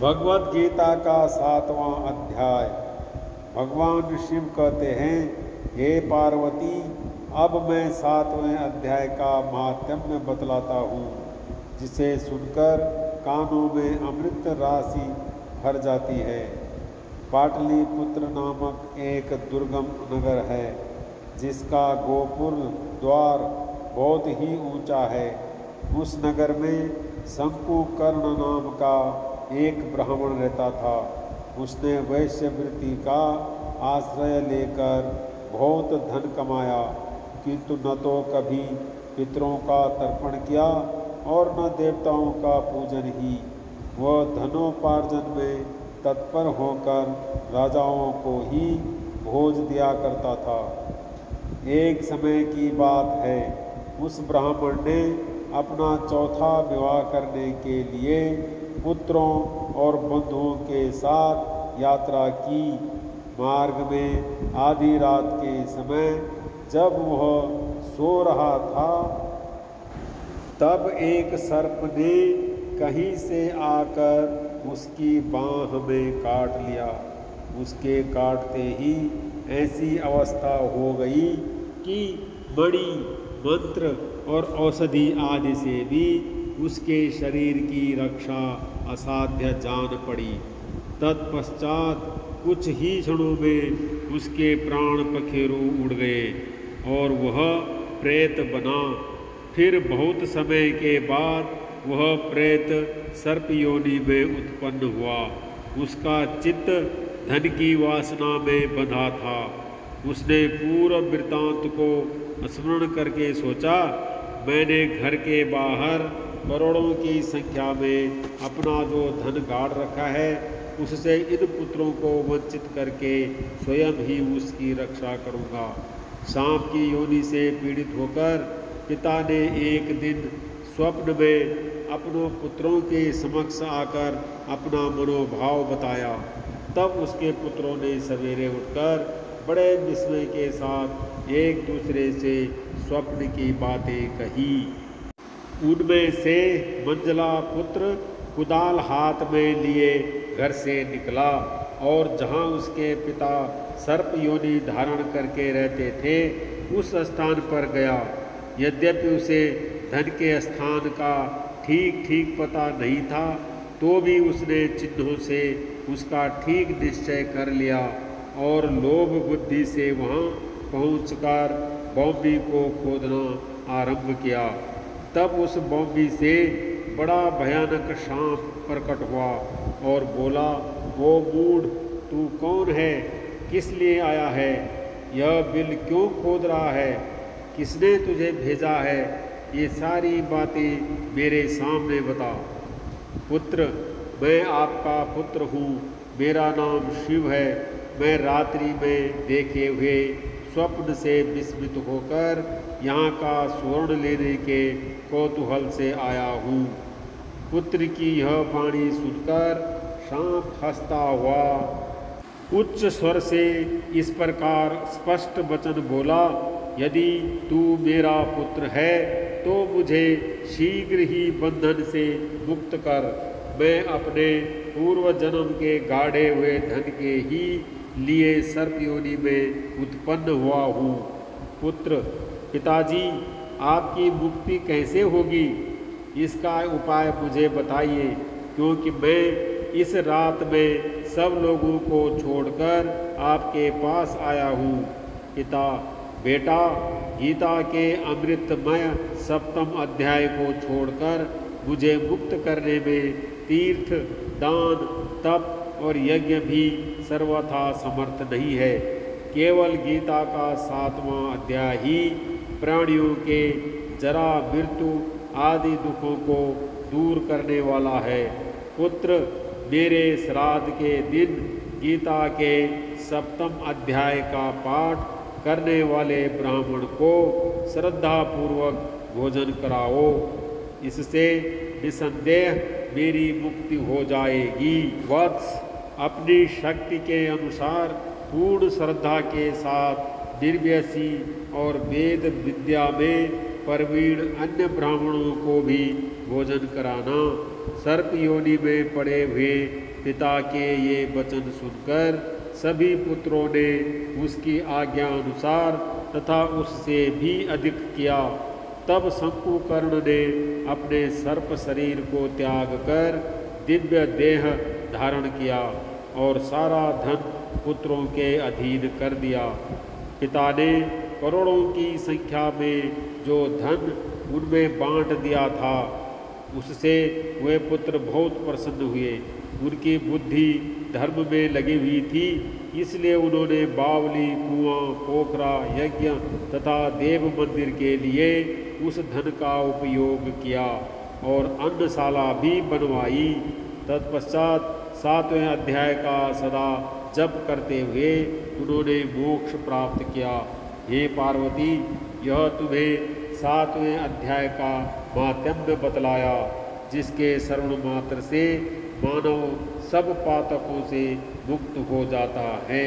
भगवद गीता का 7वां अध्याय। भगवान शिव कहते हैं, हे पार्वती, अब मैं 7वें अध्याय का महात्म्य बतलाता हूँ, जिसे सुनकर कानों में अमृत राशि भर जाती है। पाटलिपुत्र नामक एक दुर्गम नगर है, जिसका गोपुर द्वार बहुत ही ऊंचा है। उस नगर में शंकुकर्ण नाम का एक ब्राह्मण रहता था। उसने वैश्यवृत्ति का आश्रय लेकर बहुत धन कमाया, किंतु न तो कभी पितरों का तर्पण किया और न देवताओं का पूजन ही। वह धनोपार्जन में तत्पर होकर राजाओं को ही भोज दिया करता था। एक समय की बात है, उस ब्राह्मण ने अपना चौथा विवाह करने के लिए पुत्रों और बंधुओं के साथ यात्रा की। मार्ग में आधी रात के समय जब वह सो रहा था, तब एक सर्प ने कहीं से आकर उसकी बाँह में काट लिया। उसके काटते ही ऐसी अवस्था हो गई कि मणि, मंत्र और औषधि आदि से भी उसके शरीर की रक्षा असाध्य जान पड़ी। तत्पश्चात कुछ ही क्षणों में उसके प्राण पखेरु उड़ गए और वह प्रेत बना। फिर बहुत समय के बाद वह प्रेत सर्प योनि में उत्पन्न हुआ। उसका चित्त धन की वासना में बंधा था। उसने पूर्व वृत्तांत को स्मरण करके सोचा, मैंने घर के बाहर करोड़ों की संख्या में अपना जो धन गाड़ रखा है, उससे इन पुत्रों को वंचित करके स्वयं ही उसकी रक्षा करूँगा। सांप की योनि से पीड़ित होकर पिता ने एक दिन स्वप्न में अपनों पुत्रों के समक्ष आकर अपना मनोभाव बताया। तब उसके पुत्रों ने सवेरे उठकर बड़े विस्मय के साथ एक दूसरे से स्वप्न की बातें कही। उनमें से मंजला पुत्र कुदाल हाथ में लिए घर से निकला और जहाँ उसके पिता सर्प योनि धारण करके रहते थे, उस स्थान पर गया। यद्यपि उसे धन के स्थान का ठीक ठीक पता नहीं था, तो भी उसने चिन्हों से उसका ठीक निश्चय कर लिया और लोभ बुद्धि से वहाँ पहुंचकर बॉम्बी को खोदना आरंभ किया। तब उस बॉम्बी से बड़ा भयानक सांप प्रकट हुआ और बोला, वो मूढ़, तू कौन है? किस लिए आया है? यह बिल क्यों खोद रहा है? किसने तुझे भेजा है? ये सारी बातें मेरे सामने बता। पुत्र, मैं आपका पुत्र हूँ, मेरा नाम शिव है। मैं रात्रि में देखे हुए स्वप्न से विस्मित होकर यहाँ का स्वर्ण लेने के कौतूहल से आया हूँ। पुत्र की यह वाणी सुनकर सांप हंसता हुआ उच्च स्वर से इस प्रकार स्पष्ट वचन बोला, यदि तू मेरा पुत्र है तो मुझे शीघ्र ही बंधन से मुक्त कर। मैं अपने पूर्व जन्म के गाढ़े हुए धन के ही लिए सर्प योनि में उत्पन्न हुआ हूँ। पुत्र, पिताजी, आपकी मुक्ति कैसे होगी, इसका उपाय मुझे बताइए, क्योंकि मैं इस रात में सब लोगों को छोड़कर आपके पास आया हूँ। पिता, बेटा, गीता के अमृतमय 7वें अध्याय को छोड़कर मुझे मुक्त करने में तीर्थ, दान, तप और यज्ञ भी सर्वथा समर्थ नहीं है। केवल गीता का 7वां अध्याय ही प्राणियों के जरा, मृत्यु आदि दुखों को दूर करने वाला है। पुत्र, मेरे श्राद्ध के दिन गीता के 7वें अध्याय का पाठ करने वाले ब्राह्मण को श्रद्धापूर्वक भोजन कराओ। इससे निसंदेह मेरी मुक्ति हो जाएगी। वत्स, अपनी शक्ति के अनुसार पूर्ण श्रद्धा के साथ निर्व्यसी और वेद विद्या में प्रवीण अन्य ब्राह्मणों को भी भोजन कराना। सर्प योनि में पड़े हुए पिता के ये वचन सुनकर सभी पुत्रों ने उसकी आज्ञा अनुसार तथा उससे भी अधिक किया। तब शंकुकर्ण ने अपने सर्प शरीर को त्याग कर दिव्य देह धारण किया और सारा धन पुत्रों के अधीन कर दिया। पिता ने करोड़ों की संख्या में जो धन उनमें बांट दिया था, उससे वे पुत्र बहुत प्रसन्न हुए। उनकी बुद्धि धर्म में लगी हुई थी, इसलिए उन्होंने बावली, कुआं, पोखरा, यज्ञ तथा देव मंदिर के लिए उस धन का उपयोग किया और अन्नशाला भी बनवाई। तत्पश्चात 7वें अध्याय का सदा जप करते हुए उन्होंने मोक्ष प्राप्त किया। हे पार्वती, यह तुम्हें 7वें अध्याय का माध्यम बतलाया, जिसके श्रवण मात्र से मानव सब पातकों से मुक्त हो जाता है।